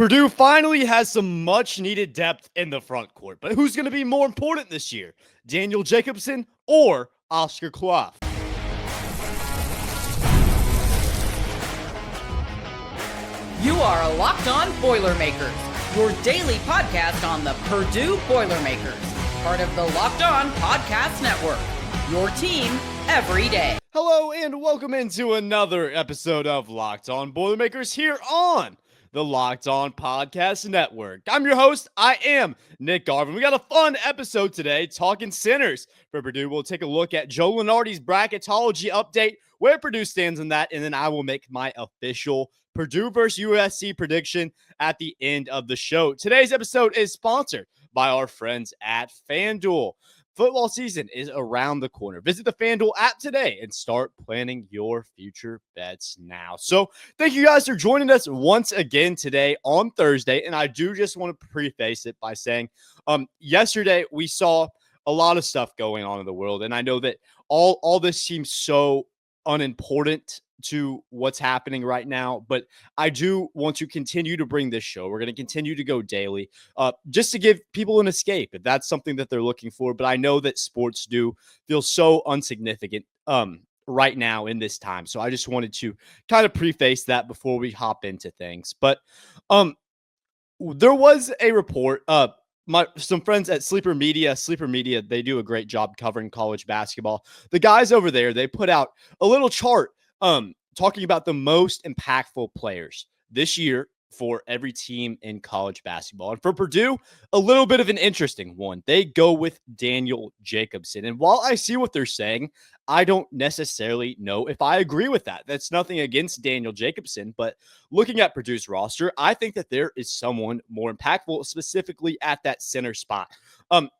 Purdue finally has some much-needed depth in the front court, but who's going to be more important this year? Daniel Jacobsen or Oscar Cluff? You are Locked On Boilermakers, your daily podcast on the Purdue Boilermakers, part of the Locked On Podcast Network, your team every day. Hello and welcome into another episode of Locked On Boilermakers here on the Locked On Podcast Network. I'm your host. I am Nick Arvin. We got a fun episode today talking centers for Purdue. We'll take a look at Joe Lunardi's Bracketology update, where Purdue stands in that, and then I will make my official Purdue versus USC prediction at the end of the show. Today's episode is sponsored by our friends at FanDuel. Football season is around the corner. Visit the FanDuel app today and start planning your future bets now. So thank you guys for joining us once again today on Thursday. And I do just want to preface it by saying yesterday we saw a lot of stuff going on in the world. And I know that all this seems so unimportant to what's happening right now, but I do want to continue to bring this show. We're going to continue to go daily just to give people an escape if that's something that they're looking for. But I know that sports do feel so insignificant right now in this time. So I just wanted to kind of preface that before we hop into things. But there was a report, some friends at Sleeper Media, they do a great job covering college basketball. The guys over there, they put out a little chart talking about the most impactful players this year for every team in college basketball. And for Purdue, a little bit of an interesting one. They go with Daniel Jacobsen. And while I see what they're saying, I don't necessarily know if I agree with that. That's nothing against Daniel Jacobsen, but looking at Purdue's roster, I think that there is someone more impactful, specifically at that center spot.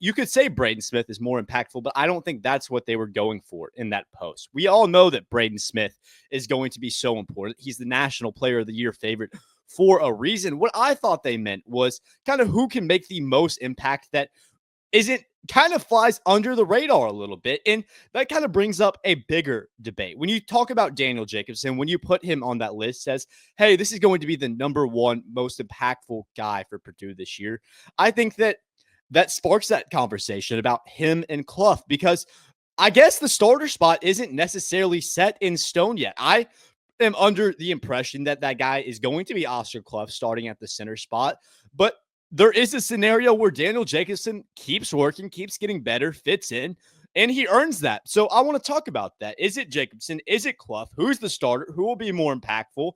You could say Braden Smith is more impactful, but I don't think that's what they were going for in that post. We all know that Braden Smith is going to be so important. He's the National Player of the Year favorite for a reason. What I thought they meant was kind of who can make the most impact that isn't kind of flies under the radar a little bit. And that kind of brings up a bigger debate. When you talk about Daniel Jacobsen, when you put him on that list, says, hey, this is going to be the number one most impactful guy for Purdue this year. I think that sparks that conversation about him and Cluff, because I guess the starter spot isn't necessarily set in stone yet. I am under the impression that guy is going to be Oscar Cluff starting at the center spot, but there is a scenario where Daniel Jacobsen keeps working, keeps getting better, fits in, and he earns that. So I want to talk about that. Is it Jacobsen? Is it Cluff? Who's the starter? Who will be more impactful?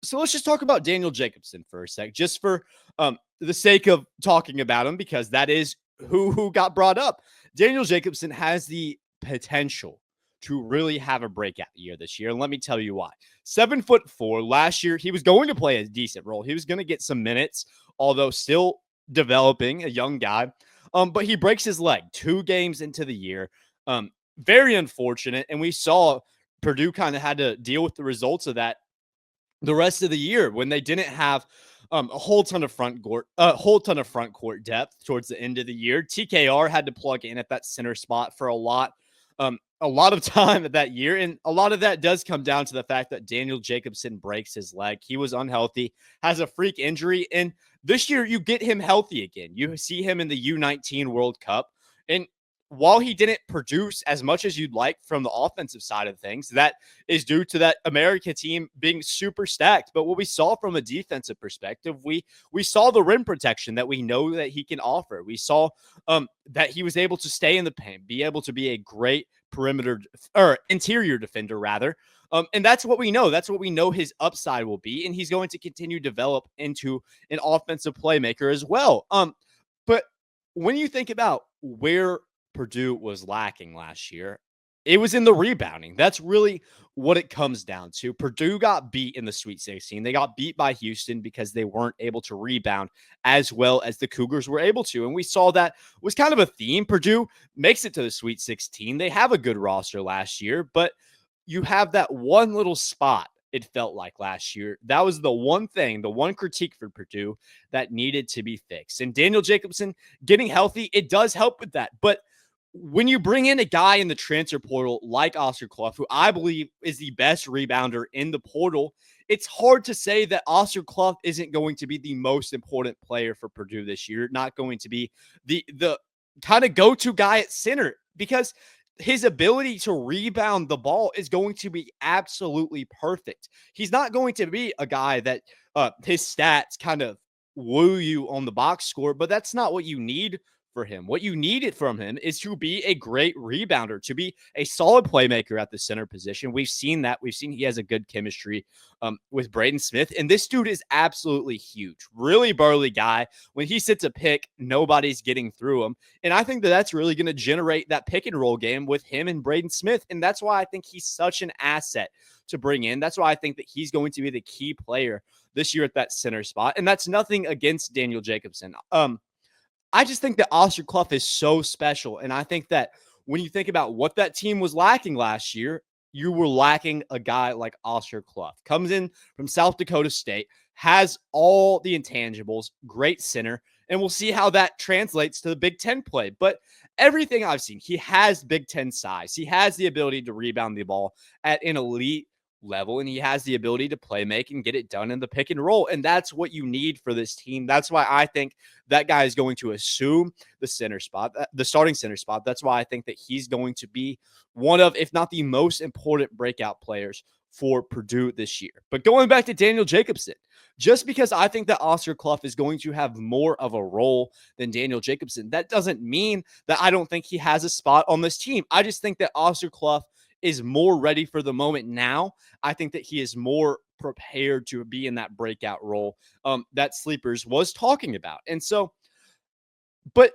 So let's just talk about Daniel Jacobsen for a sec, just for the sake of talking about him, because that is who got brought up. Daniel Jacobsen has the potential to really have a breakout year this year. And let me tell you why. 7'4" last year, he was going to play a decent role. He was going to get some minutes, although still developing, a young guy. But he breaks his leg 2 games into the year. Very unfortunate. And we saw Purdue kind of had to deal with the results of that the rest of the year when they didn't have a whole ton of front court depth towards the end of the year. TKR had to plug in at that center spot for a lot of time that year. And a lot of that does come down to the fact that Daniel Jacobsen breaks his leg. He was unhealthy, has a freak injury. And this year you get him healthy again. You see him in the U19 World Cup. And while he didn't produce as much as you'd like from the offensive side of things, that is due to that America team being super stacked. But what we saw from a defensive perspective, we saw the rim protection that we know that he can offer. We saw that he was able to stay in the paint, be able to be a great perimeter or interior defender rather. And that's what we know. That's what we know his upside will be. And he's going to continue to develop into an offensive playmaker as well. But when you think about where Purdue was lacking last year, it was in the rebounding. That's really what it comes down to. Purdue got beat in the Sweet 16. They got beat by Houston because they weren't able to rebound as well as the Cougars were able to. And we saw that was kind of a theme. Purdue makes it to the Sweet 16. They have a good roster last year, but you have that one little spot, it felt like last year. That was the one thing, the one critique for Purdue that needed to be fixed. And Daniel Jacobsen getting healthy, it does help with that. But when you bring in a guy in the transfer portal like Oscar Cluff, who I believe is the best rebounder in the portal, it's hard to say that Oscar Cluff isn't going to be the most important player for Purdue this year, not going to be the kind of go-to guy at center, because his ability to rebound the ball is going to be absolutely perfect. He's not going to be a guy that his stats kind of woo you on the box score, but that's not what you need for him. What you needed from him is to be a great rebounder, to be a solid playmaker at the center position. We've seen that. We've seen he has a good chemistry with Braden Smith, and this dude is absolutely huge. Really burly guy. When he sits a pick, nobody's getting through him, and I think that that's really going to generate that pick and roll game with him and Braden Smith, and that's why I think he's such an asset to bring in. That's why I think that he's going to be the key player this year at that center spot, and that's nothing against Daniel Jacobsen. I just think that Oscar Cluff is so special. And I think that when you think about what that team was lacking last year, you were lacking a guy like Oscar Cluff. Comes in from South Dakota State, has all the intangibles, great center, and we'll see how that translates to the Big Ten play. But everything I've seen, he has Big Ten size. He has the ability to rebound the ball at an elite level, and he has the ability to play make and get it done in the pick and roll, and that's what you need for this team. That's why I think that guy is going to assume the center spot, the starting center spot. That's why I think that he's going to be one of, if not the most important breakout players for Purdue this year. But going back to Daniel Jacobsen, just because I think that Oscar Cluff is going to have more of a role than Daniel Jacobsen, that doesn't mean that I don't think he has a spot on this team. I just think that Oscar Cluff is more ready for the moment now. I think that he is more prepared to be in that breakout role that Sleepers was talking about. And so, but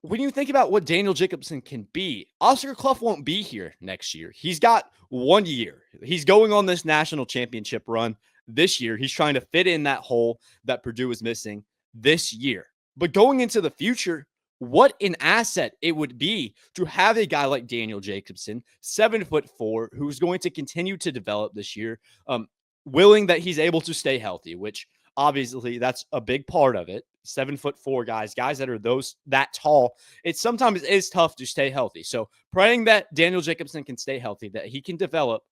when you think about what Daniel Jacobsen can be, Oscar Cluff won't be here next year. He's got 1 year. He's going on this national championship run this year. He's trying to fit in that hole that Purdue is missing this year. But going into the future, what an asset it would be to have a guy like Daniel Jacobsen, 7'4", who's going to continue to develop this year, willing that he's able to stay healthy, which obviously that's a big part of it. 7'4" guys that are that tall, it sometimes is tough to stay healthy. So praying that Daniel Jacobsen can stay healthy, that he can develop.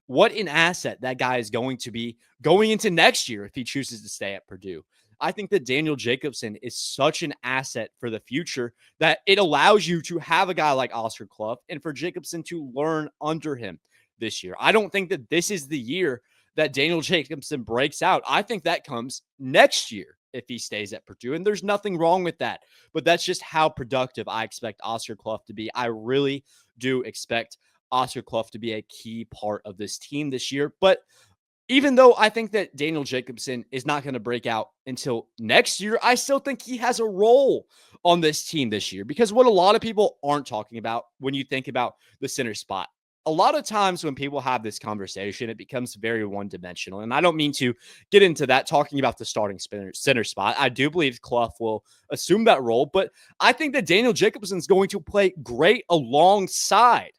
What an asset that guy is going to be going into next year if he chooses to stay at Purdue. I think that Daniel Jacobsen is such an asset for the future that it allows you to have a guy like Oscar Cluff and for Jacobsen to learn under him this year. I don't think that this is the year that Daniel Jacobsen breaks out. I think that comes next year if he stays at Purdue, and there's nothing wrong with that. But that's just how productive I expect Oscar Cluff to be. I really do expect Oscar Cluff to be a key part of this team this year. But even though I think that Daniel Jacobsen is not going to break out until next year, I still think he has a role on this team this year, because what a lot of people aren't talking about when you think about the center spot, a lot of times when people have this conversation, it becomes very one-dimensional. And I don't mean to get into that talking about the starting center spot. I do believe Cluff will assume that role, but I think that Daniel Jacobsen is going to play great alongside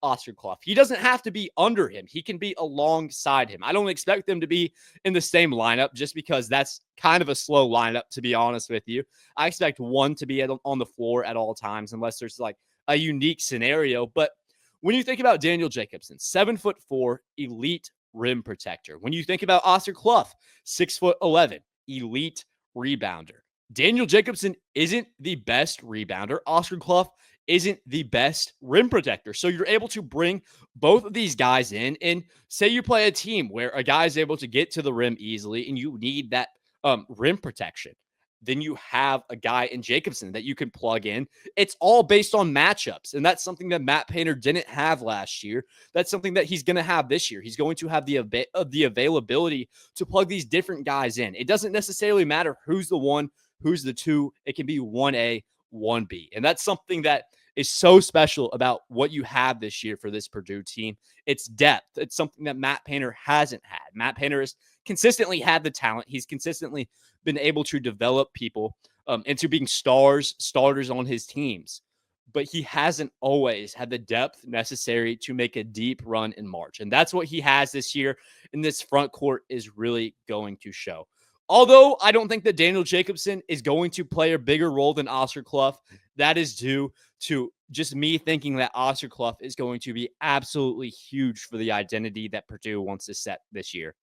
Oscar Cluff. He doesn't have to be under him. He can be alongside him. I don't expect them to be in the same lineup just because that's kind of a slow lineup, to be honest with you. I expect one to be on the floor at all times unless there's like a unique scenario. But when you think about Daniel Jacobsen, 7'4", elite rim protector. When you think about Oscar Cluff, 6'11", elite rebounder. Daniel Jacobsen isn't the best rebounder. Oscar Cluff isn't the best rim protector. So you're able to bring both of these guys in, and say you play a team where a guy is able to get to the rim easily and you need that rim protection. Then you have a guy in Jacobsen that you can plug in. It's all based on matchups, and that's something that Matt Painter didn't have last year. That's something that he's going to have this year. He's going to have the availability to plug these different guys in. It doesn't necessarily matter who's the one, who's the two. It can be 1A, 1B, and that's something that is so special about what you have this year for this Purdue team. It's depth. It's something that Matt Painter hasn't had. Matt Painter has consistently had the talent. He's consistently been able to develop people into being starters on his teams. But he hasn't always had the depth necessary to make a deep run in March. And that's what he has this year. And this front court is really going to show. Although I don't think that Daniel Jacobsen is going to play a bigger role than Oscar Cluff, that is due to just me thinking that Oscar Cluff is going to be absolutely huge for the identity that Purdue wants to set this year.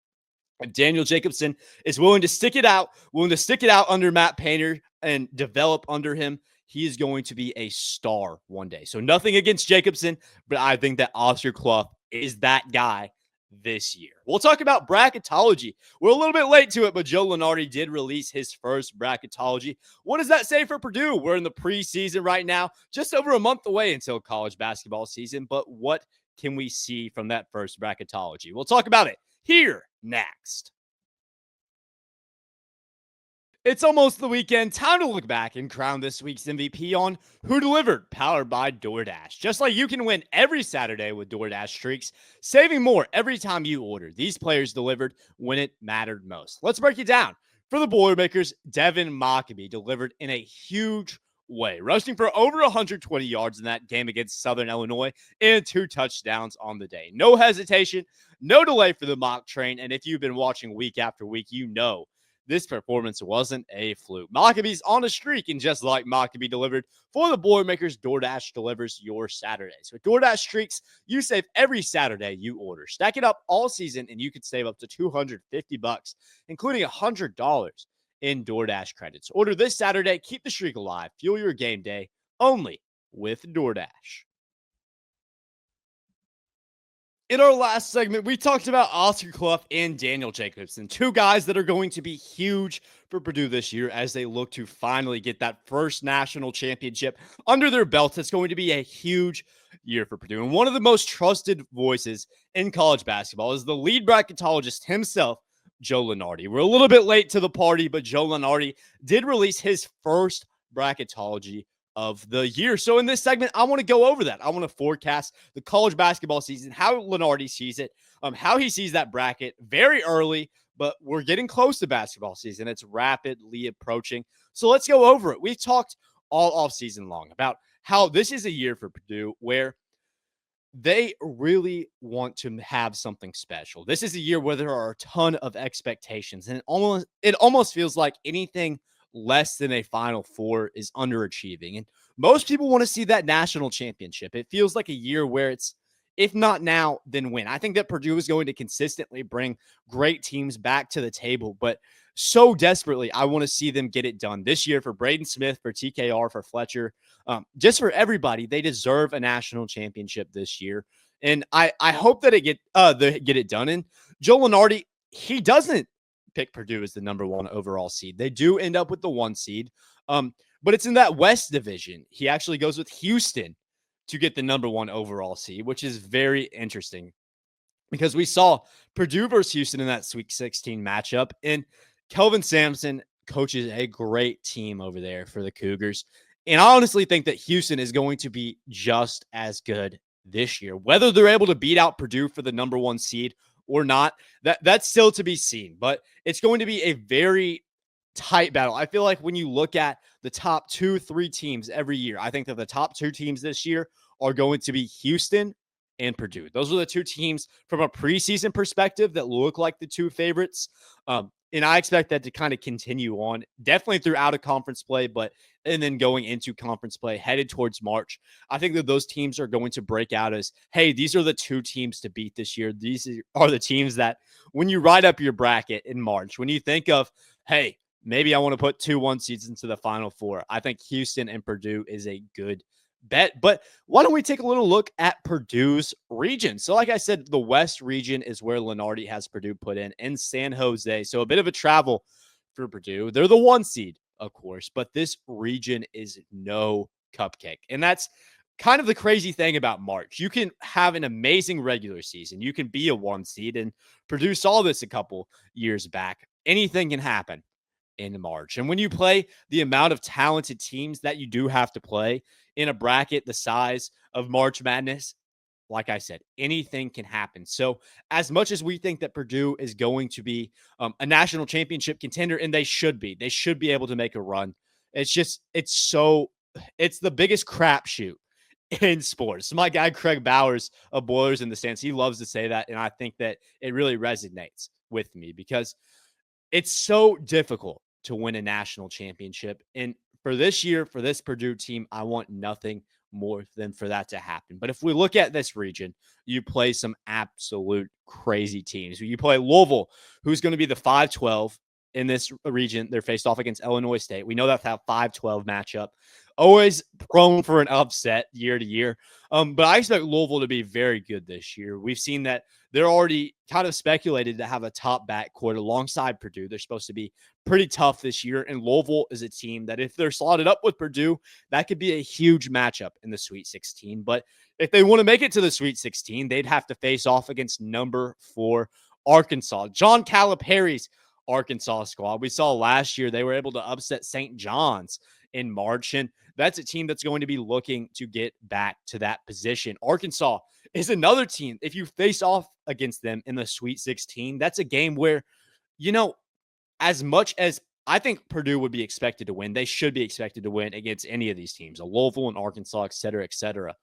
If Daniel Jacobsen is willing to stick it out, under Matt Painter and develop under him, he is going to be a star one day. So nothing against Jacobsen, but I think that Oscar Cluff is that guy this year. We'll talk about bracketology. We're a little bit late to it, but Joe Lunardi did release his first bracketology. What does that say for Purdue? We're in the preseason right now, just over a month away until college basketball season, but what can we see from that first bracketology? We'll talk about it here next. It's almost the weekend. Time to look back and crown this week's MVP on Who Delivered, powered by DoorDash. Just like you can win every Saturday with DoorDash Streaks, saving more every time you order. These players delivered when it mattered most. Let's break it down. For the Boilermakers, Devin Mockabee delivered in a huge way, rushing for over 120 yards in that game against Southern Illinois and 2 touchdowns on the day. No hesitation, no delay for the mock train. And if you've been watching week after week, you know this performance wasn't a fluke. Maccabee's on a streak, and just like Mockabee delivered for the Boilermakers, DoorDash delivers your Saturdays. With DoorDash Streaks, you save every Saturday you order. Stack it up all season, and you could save up to $250, including $100 in DoorDash credits. Order this Saturday, keep the streak alive, fuel your game day, only with DoorDash. In our last segment, we talked about Oscar Cluff and Daniel Jacobsen, 2 guys that are going to be huge for Purdue this year as they look to finally get that first national championship under their belts. It's going to be a huge year for Purdue. And one of the most trusted voices in college basketball is the lead bracketologist himself, Joe Lunardi. We're a little bit late to the party, but Joe Lunardi did release his first bracketology of the year. So in this segment, I want to go over that. I want to forecast the college basketball season, how Lunardi sees it, how he sees that bracket very early, but we're getting close to basketball season. It's rapidly approaching. So let's go over it. We've talked all off season long about how this is a year for Purdue where they really want to have something special. This is a year where there are a ton of expectations, and it almost feels like anything less than a Final Four is underachieving. And most people want to see that national championship. It feels like a year where it's, if not now, then when. I think that Purdue is going to consistently bring great teams back to the table, but so desperately, I want to see them get it done this year for Braden Smith, for TKR, for Fletcher, just for everybody. They deserve a national championship this year. And I hope that they get it done. And Joe Lunardi, he doesn't pick Purdue as the number 1 overall seed. They do end up with the 1 seed, but it's in that West division. He actually goes with Houston to get the number 1 overall seed, which is very interesting because we saw Purdue versus Houston in that Sweet 16 matchup, and Kelvin Sampson coaches a great team over there for the Cougars. And I honestly think that Houston is going to be just as good this year. Whether they're able to beat out Purdue for the number 1 seed or not, that's still to be seen. But it's going to be a very tight battle. I feel like when you look at the top 2-3 teams every year, I think that the top 2 teams this year are going to be Houston and Purdue. Those are the 2 teams from a preseason perspective that look like the 2 favorites. And I expect that to kind of continue on, definitely throughout a conference play, and then going into conference play, headed towards March. I think that those teams are going to break out as, hey, these are the 2 teams to beat this year. These are the teams that when you write up your bracket in March, when you think of, hey, maybe I want to put 2 1 seeds into the Final Four, I think Houston and Purdue is a good bet. But why don't we take a little look at Purdue's region? So like I said, the West region is where Lunardi has Purdue put in San Jose. So a bit of a travel for Purdue. They're the 1 seed, of course, but this region is no cupcake. And that's kind of the crazy thing about March. You can have an amazing regular season. You can be a 1 seed, and Purdue saw this a couple years back. Anything can happen in March. And when you play the amount of talented teams that you do have to play in a bracket the size of March Madness, like I said, anything can happen. So as much as we think that Purdue is going to be a national championship contender, and they should be able to make a run. It's the biggest crapshoot in sports. My guy, Craig Bowers of Boilers in the Stands, he loves to say that. And I think that it really resonates with me because it's so difficult to win a national championship. And for this year, for this Purdue team, I want nothing more than for that to happen. But if we look at this region, you play some absolute crazy teams. You play Louisville, who's going to be the 5-12 in this region. They're faced off against Illinois State. We know that's that 5-12 matchup. Always prone for an upset year to year. But I expect Louisville to be very good this year. We've seen that they're already kind of speculated to have a top backcourt alongside Purdue. They're supposed to be pretty tough this year. And Louisville is a team that if they're slotted up with Purdue, that could be a huge matchup in the Sweet 16. But if they want to make it to the Sweet 16, they'd have to face off against number 4 Arkansas. John Calipari's Arkansas squad. We saw last year they were able to upset St. John's in March, and that's a team that's going to be looking to get back to that position. Arkansas is another team. If you face off against them in the Sweet 16, that's a game where, as much as I think Purdue would be expected to win, they should be expected to win against any of these teams, Louisville and Arkansas, et cetera, et cetera.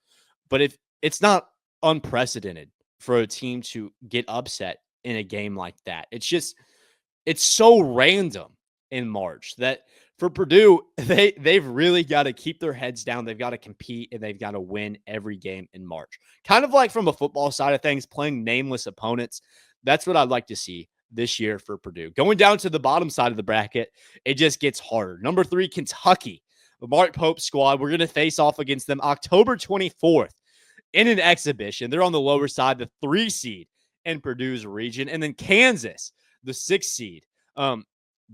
But if it's not unprecedented for a team to get upset in a game like that, it's so random in March that for Purdue, they've really got to keep their heads down. They've got to compete, and they've got to win every game in March. Kind of like from a football side of things, playing nameless opponents. That's what I'd like to see this year for Purdue. Going down to the bottom side of the bracket, it just gets harder. Number 3, Kentucky, the Mark Pope squad. We're going to face off against them October 24th in an exhibition. They're on the lower side, the 3 seed in Purdue's region. And then Kansas, the 6 seed.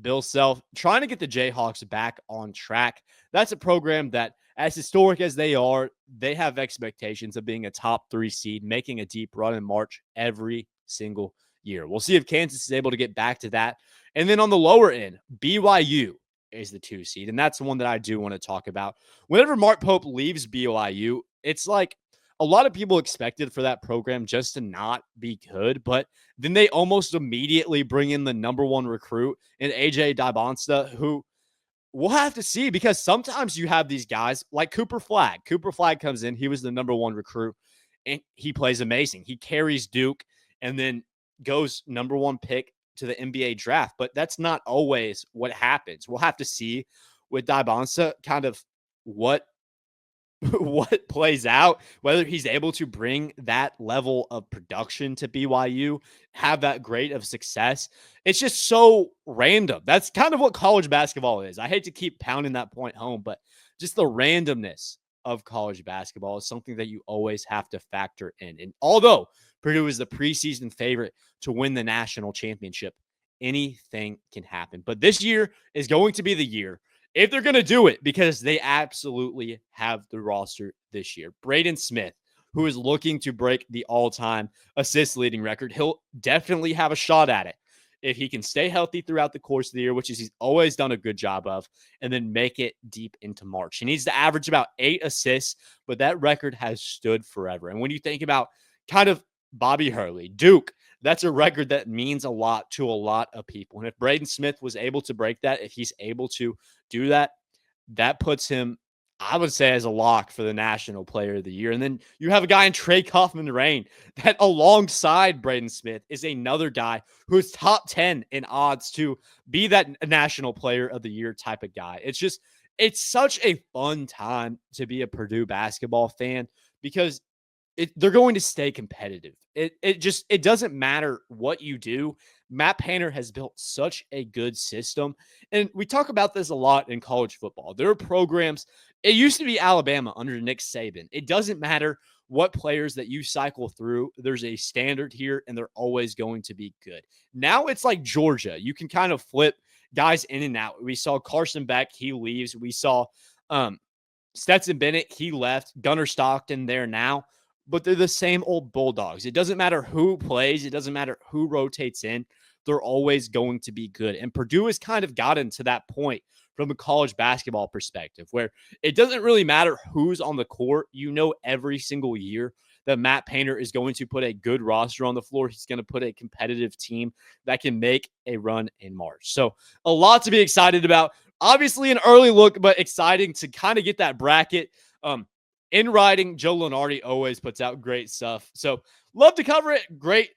Bill Self trying to get the Jayhawks back on track. That's a program that, as historic as they are, they have expectations of being a top 3 seed, making a deep run in March every single year. We'll see if Kansas is able to get back to that. And then on the lower end, BYU is the 2 seed, and that's the one that I do want to talk about. Whenever Mark Pope leaves BYU, it's like a lot of people expected for that program just to not be good, but then they almost immediately bring in the number 1 recruit in AJ Dybonsta, who we'll have to see, because sometimes you have these guys like Cooper Flagg. Cooper Flagg comes in. He was the number 1 recruit, and he plays amazing. He carries Duke and then goes number 1 pick to the NBA draft, but that's not always what happens. We'll have to see with Dybonsta kind of what plays out, whether he's able to bring that level of production to BYU, have that great of success. It's just so random. That's kind of what college basketball is. I hate to keep pounding that point home, but just the randomness of college basketball is something that you always have to factor in. And although Purdue is the preseason favorite to win the national championship, anything can happen. But this year is going to be the year, if they're going to do it, because they absolutely have the roster this year. Braden Smith, who is looking to break the all-time assist leading record, he'll definitely have a shot at it if he can stay healthy throughout the course of the year, which is he's always done a good job of, and then make it deep into March. He needs to average about 8 assists, but that record has stood forever. And when you think about kind of Bobby Hurley, Duke, that's a record that means a lot to a lot of people. And if Braden Smith was able to break that, if he's able to do that, that puts him, I would say, as a lock for the National Player of the Year. And then you have a guy in Trey Kaufman-Rain that, alongside Braden Smith, is another guy who's top 10 in odds to be that National Player of the Year type of guy. It's such a fun time to be a Purdue basketball fan, because they're going to stay competitive. It doesn't matter what you do. Matt Painter has built such a good system. And we talk about this a lot in college football. There are programs. It used to be Alabama under Nick Saban. It doesn't matter what players that you cycle through. There's a standard here, and they're always going to be good. Now it's like Georgia. You can kind of flip guys in and out. We saw Carson Beck. He leaves. We saw Stetson Bennett. He left. Gunnar Stockton there now. But they're the same old Bulldogs. It doesn't matter who plays. It doesn't matter who rotates in. They're always going to be good. And Purdue has kind of gotten to that point from a college basketball perspective where it doesn't really matter who's on the court. You know, every single year that Matt Painter is going to put a good roster on the floor. He's going to put a competitive team that can make a run in March. So a lot to be excited about. Obviously an early look, but exciting to kind of get that bracket. In writing, Joe Lunardi always puts out great stuff. So love to cover it. Great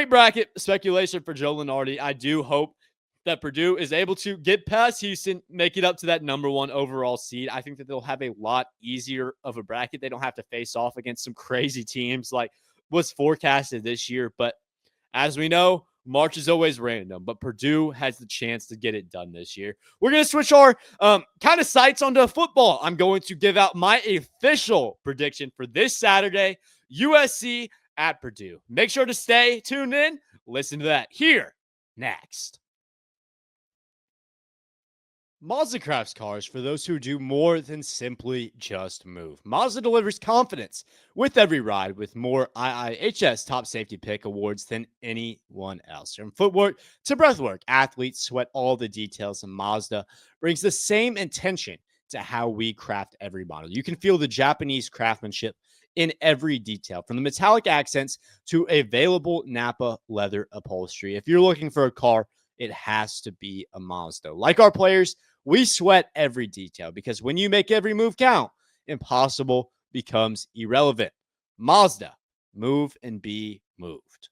bracket speculation for Joe Lunardi. I do hope that Purdue is able to get past Houston, make it up to that number 1 overall seed. I think that they'll have a lot easier of a bracket. They don't have to face off against some crazy teams like was forecasted this year. But as we know, March is always random, but Purdue has the chance to get it done this year. We're going to switch our kind of sights onto football. I'm going to give out my official prediction for this Saturday, USC at Purdue. Make sure to stay tuned in. Listen to that here next. Mazda crafts cars for those who do more than simply just move. Mazda delivers confidence with every ride with more IIHS Top Safety Pick awards than anyone else. From footwork to breathwork, athletes sweat all the details, and Mazda brings the same intention to how we craft every model. You can feel the Japanese craftsmanship in every detail, from the metallic accents to available Napa leather upholstery. If you're looking for a car, it has to be a Mazda. Like our players, we sweat every detail because when you make every move count, impossible becomes irrelevant. Mazda, move and be moved.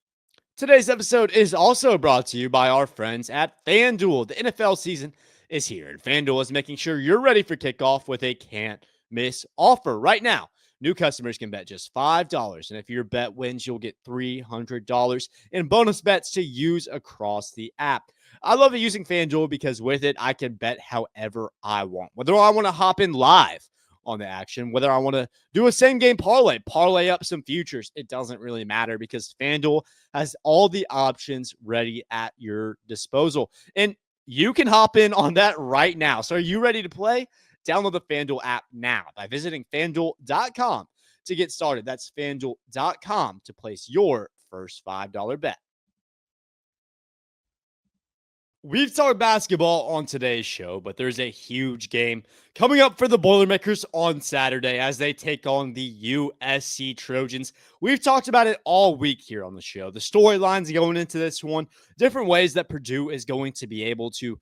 Today's episode is also brought to you by our friends at FanDuel. The NFL season is here, and FanDuel is making sure you're ready for kickoff with a can't-miss offer. Right now, new customers can bet just $5, and if your bet wins, you'll get $300 in bonus bets to use across the app. I love it using FanDuel because with it, I can bet however I want. Whether I want to hop in live on the action, whether I want to do a same-game parlay up some futures, it doesn't really matter because FanDuel has all the options ready at your disposal. And you can hop in on that right now. So are you ready to play? Download the FanDuel app now by visiting FanDuel.com to get started. That's FanDuel.com to place your first $5 bet. We've talked basketball on today's show, but there's a huge game coming up for the Boilermakers on Saturday as they take on the USC Trojans. We've talked about it all week here on the show. The storylines going into this one, different ways that Purdue is going to be able to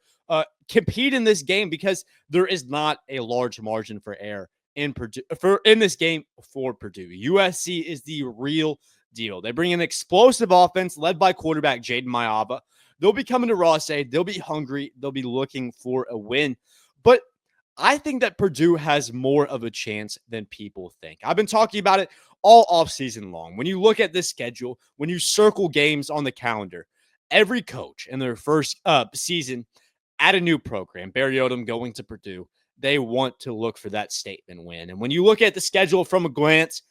compete in this game because there is not a large margin for error in Purdue in this game for Purdue. USC is the real deal. They bring an explosive offense led by quarterback Jaden Mayaba. They'll be coming to Ross-Ade. They'll be hungry. They'll be looking for a win. But I think that Purdue has more of a chance than people think. I've been talking about it all offseason long. When you look at this schedule, when you circle games on the calendar, every coach in their first season at a new program, Barry Odom going to Purdue, they want to look for that statement win. And when you look at the schedule from a glance,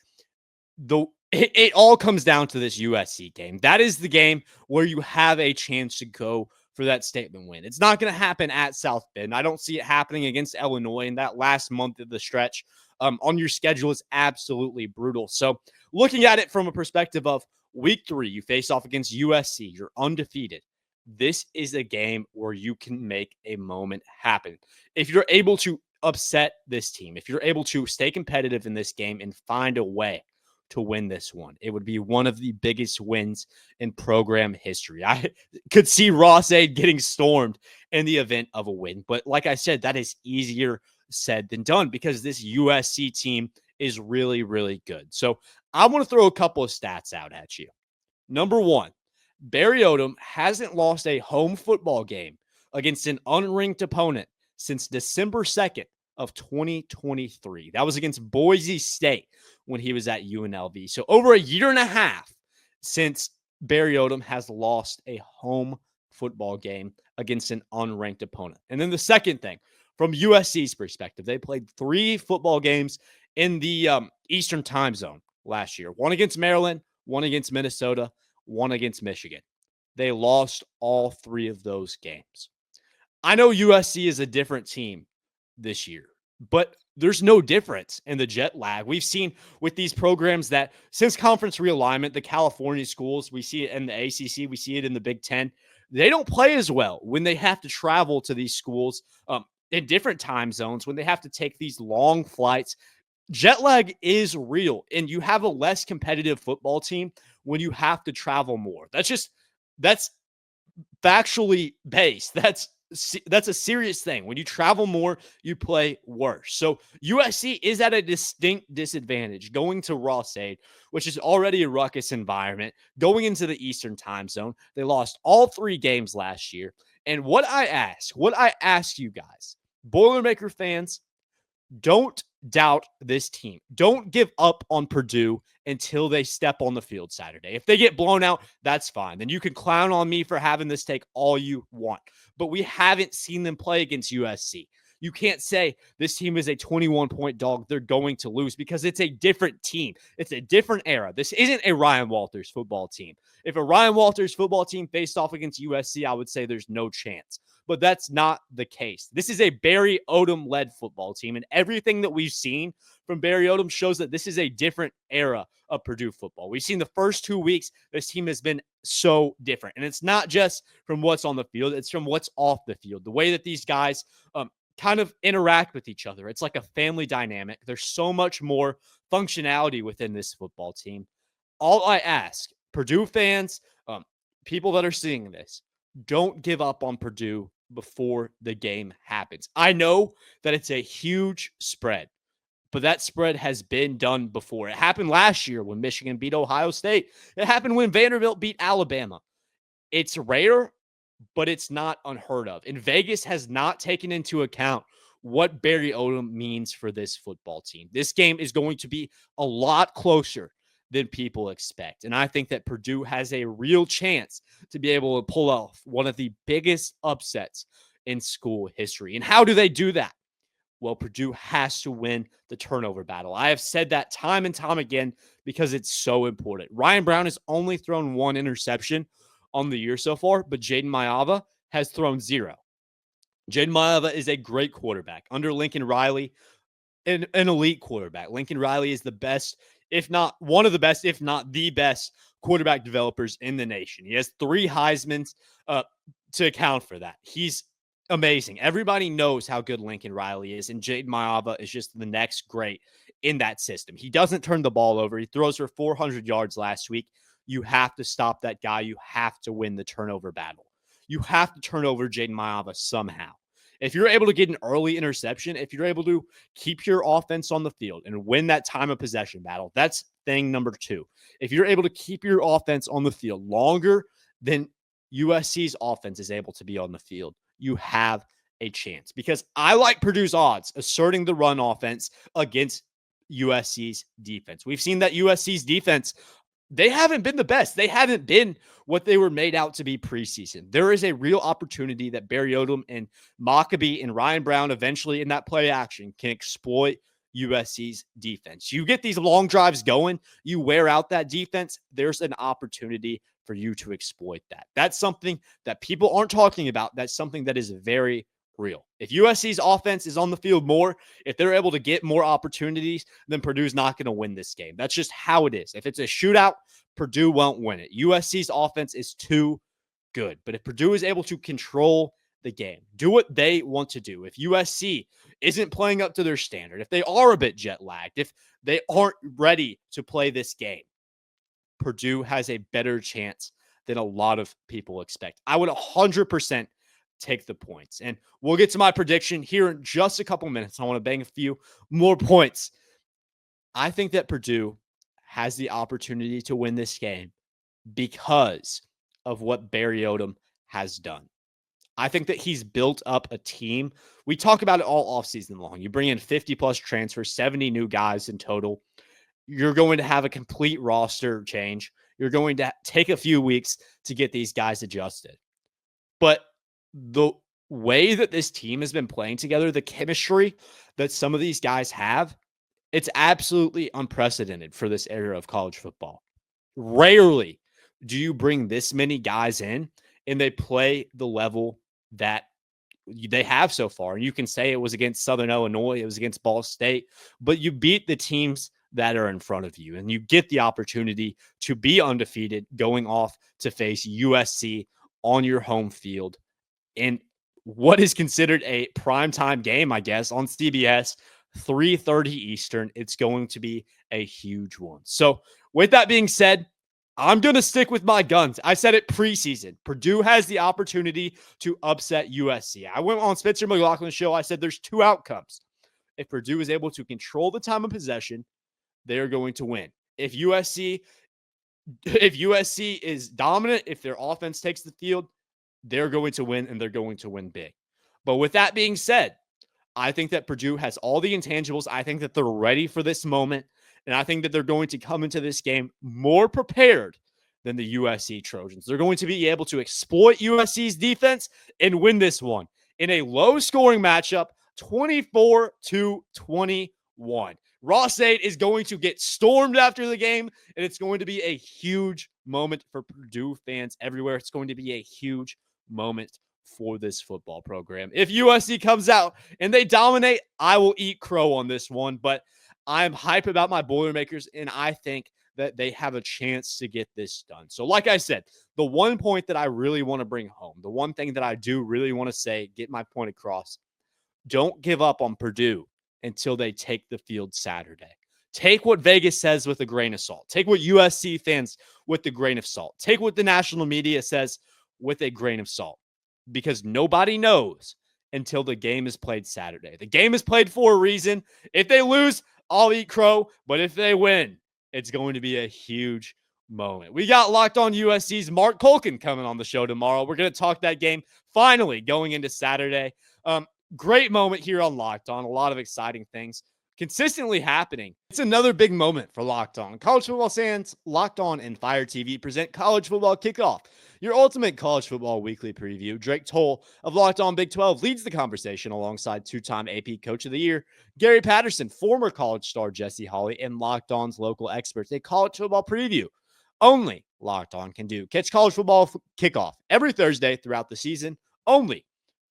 it all comes down to this USC game. That is the game where you have a chance to go for that statement win. It's not going to happen at South Bend. I don't see it happening against Illinois in that last month of the stretch on your schedule is absolutely brutal. So looking at it from a perspective of week 3, you face off against USC. You're undefeated. This is a game where you can make a moment happen. If you're able to upset this team, if you're able to stay competitive in this game and find a way to win this one, it would be one of the biggest wins in program history. I could see Ross-Ade getting stormed in the event of a win. But like I said, that is easier said than done because this USC team is really, really good. So I want to throw a couple of stats out at you. Number 1, Barry Odom hasn't lost a home football game against an unranked opponent since December 2nd of 2023. That was against Boise State when he was at UNLV. So over a year and a half since Barry Odom has lost a home football game against an unranked opponent. And then the second thing, from USC's perspective, they played 3 football games in the Eastern time zone last year. 1 against Maryland, 1 against Minnesota, 1 against Michigan. They lost all 3 of those games. I know USC is a different team this year, but there's no difference in the jet lag. We've seen with these programs that since conference realignment, the California schools, we see it in the ACC, we see it in the Big Ten. They don't play as well when they have to travel to these schools in different time zones, when they have to take these long flights. Jet lag is real, and you have a less competitive football team when you have to travel more. That's factually based. That's a serious thing. When you travel more, you play worse. So USC is at a distinct disadvantage going to Ross-Ade, which is already a ruckus environment, going into the Eastern time zone. They lost all 3 games last year. And what I ask you guys, Boilermaker fans, don't doubt this team. Don't give up on Purdue until they step on the field Saturday. If they get blown out, that's fine. Then you can clown on me for having this take all you want. But we haven't seen them play against USC. You can't say this team is a 21-point dog. They're going to lose because it's a different team. It's a different era. This isn't a Ryan Walters football team. If a Ryan Walters football team faced off against USC, I would say there's no chance. But that's not the case. This is a Barry Odom-led football team, and everything that we've seen from Barry Odom shows that this is a different era of Purdue football. We've seen the first 2 weeks, this team has been so different. And it's not just from what's on the field, it's from what's off the field. The way that these guys kind of interact with each other. It's like a family dynamic. There's so much more functionality within this football team. All I ask, Purdue fans, people that are seeing this, don't give up on Purdue before the game happens. I know that it's a huge spread, but that spread has been done before. It happened last year when Michigan beat Ohio State. It happened when Vanderbilt beat Alabama. It's rare, but it's not unheard of. And Vegas has not taken into account what Barry Odom means for this football team. This game is going to be a lot closer than people expect. And I think that Purdue has a real chance to be able to pull off one of the biggest upsets in school history. And how do they do that? Well, Purdue has to win the turnover battle. I have said that time and time again because it's so important. Ryan Brown has only thrown 1 interception on the year so far, but Jaden Maiava has thrown 0. Jaden Maiava is a great quarterback. Under Lincoln Riley, an elite quarterback. Lincoln Riley is the best, if not one of the best, if not the best quarterback developers in the nation. He has 3 Heismans to account for that. He's amazing. Everybody knows how good Lincoln Riley is, and Jaden Maiava is just the next great in that system. He doesn't turn the ball over. He throws for 400 yards last week. You have to stop that guy. You have to win the turnover battle. You have to turn over Jaden Maiava somehow. If you're able to get an early interception, if you're able to keep your offense on the field and win that time of possession battle, that's thing number 2. If you're able to keep your offense on the field longer than USC's offense is able to be on the field, you have a chance. Because I like Purdue's odds asserting the run offense against USC's defense. We've seen that USC's defense, they haven't been the best. They haven't been what they were made out to be preseason. There is a real opportunity that Barry Odom and Maccabee and Ryan Brown eventually in that play action can exploit USC's defense. You get these long drives going, you wear out that defense, there's an opportunity for you to exploit that. That's something that people aren't talking about. That's something that is very real. If USC's offense is on the field more, if they're able to get more opportunities, then Purdue's not going to win this game. That's just how it is. If it's a shootout, Purdue won't win it. USC's offense is too good. But if Purdue is able to control the game, do what they want to do, if USC isn't playing up to their standard, if they are a bit jet lagged, if they aren't ready to play this game, Purdue has a better chance than a lot of people expect. I would 100% take the points. And we'll get to my prediction here in just a couple minutes. I want to bang a few more points. I think that Purdue has the opportunity to win this game because of what Barry Odom has done. I think that he's built up a team. We talk about it all offseason long. You bring in 50-plus transfers, 70 new guys in total. You're going to have a complete roster change. You're going to take a few weeks to get these guys adjusted. But the way that this team has been playing together, the chemistry that some of these guys have, it's absolutely unprecedented for this era of college football. Rarely do you bring this many guys in and they play the level that they have so far. And you can say it was against Southern Illinois, it was against Ball State, but you beat the teams that are in front of you, and you get the opportunity to be undefeated going off to face USC on your home field in what is considered a primetime game, I guess, on CBS, 3:30 Eastern. It's going to be a huge one. So with that being said, I'm going to stick with my guns. I said it preseason. Purdue has the opportunity to upset USC. I went on Spencer McLaughlin's show. I said there's 2 outcomes. If Purdue is able to control the time of possession, they are going to win. If USC is dominant, if their offense takes the field, they're going to win, and they're going to win big. But with that being said, I think that Purdue has all the intangibles. I think that they're ready for this moment. And I think that they're going to come into this game more prepared than the USC Trojans. They're going to be able to exploit USC's defense and win this one in a low-scoring matchup, 24-21. Ross-Ade is going to get stormed after the game, and it's going to be a huge moment for Purdue fans everywhere. It's going to be a huge moment for this football program. If USC comes out and they dominate, I will eat crow on this one, but I'm hype about my Boilermakers, and I think that they have a chance to get this done. So like I said, the one point that I really want to bring home, the one thing that I do really want to say, get my point across, don't give up on Purdue until they take the field Saturday. Take what Vegas says with a grain of salt. Take what USC fans with a grain of salt. Take what the national media says with a grain of salt, because nobody knows until the game is played Saturday. The game is played for a reason. If they lose, I'll eat crow, but if they win, it's going to be a huge moment. We got Locked On USC's Mark Colkin coming on the show tomorrow. We're going to talk that game finally going into Saturday. Great moment here on Locked On. A lot of exciting things consistently happening. It's another big moment for Locked On. College football fans, Locked On and Fire TV present College Football Kickoff, your ultimate college football weekly preview. Drake Toll of Locked On Big 12 leads the conversation alongside two-time AP Coach of the Year Gary Patterson, former college star Jesse Holley, and Locked On's local experts. A college football preview only Locked On can do. Catch College Football Kickoff every Thursday throughout the season, only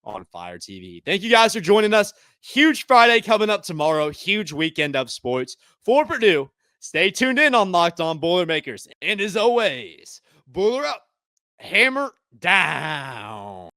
on Fire TV. Thank you guys for joining us. Huge Friday coming up tomorrow. Huge weekend of sports for Purdue. Stay tuned in on Locked On Boilermakers. And as always, Boiler up, hammer down.